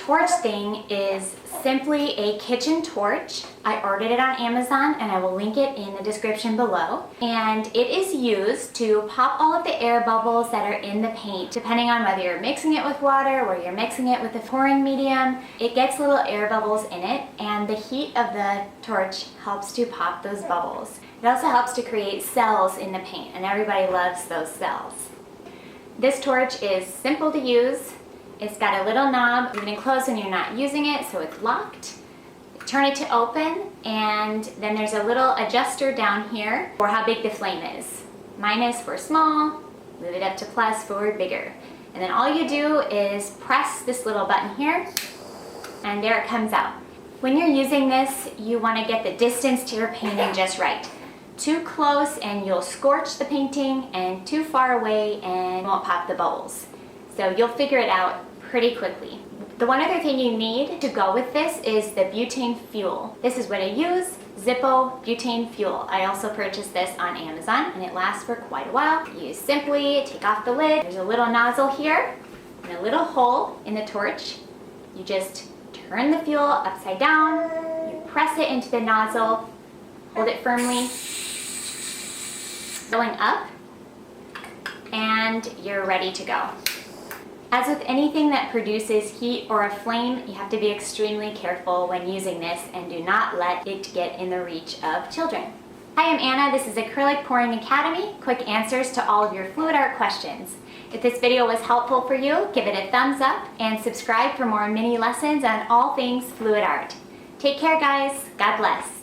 torch thing is simply a kitchen torch. I ordered it on Amazon and I will link it in the description below. And it is used to pop all of the air bubbles that are in the paint. Depending on whether you're mixing it with water or you're mixing it with a pouring medium, it gets little air bubbles in it, and the heat of the torch helps to pop those bubbles. It also helps to create cells in the paint, and everybody loves those cells. This torch is simple to use. It's got a little knob, even closed when you're not using it, so it's locked. Turn it to open, and then there's a little adjuster down here for how big the flame is. Minus for small, move it up to plus for bigger. And then all you do is press this little button here, and there it comes out. When you're using this, you want to get the distance to your painting just right. Too close and you'll scorch the painting, and too far away and won't pop the bubbles. So you'll figure it out pretty quickly. The one other thing you need to go with this is the butane fuel. This is what I use, Zippo butane fuel. I also purchased this on Amazon and it lasts for quite a while. You simply take off the lid. There's a little nozzle here and a little hole in the torch. You just turn the fuel upside down, you press it into the nozzle, hold it firmly, filling up, and you're ready to go. As with anything that produces heat or a flame, you have to be extremely careful when using this and do not let it get in the reach of children. Hi, I'm Anna. This is Acrylic Pouring Academy, quick answers to all of your fluid art questions. If this video was helpful for you, give it a thumbs up and subscribe for more mini lessons on all things fluid art. Take care, guys. God bless.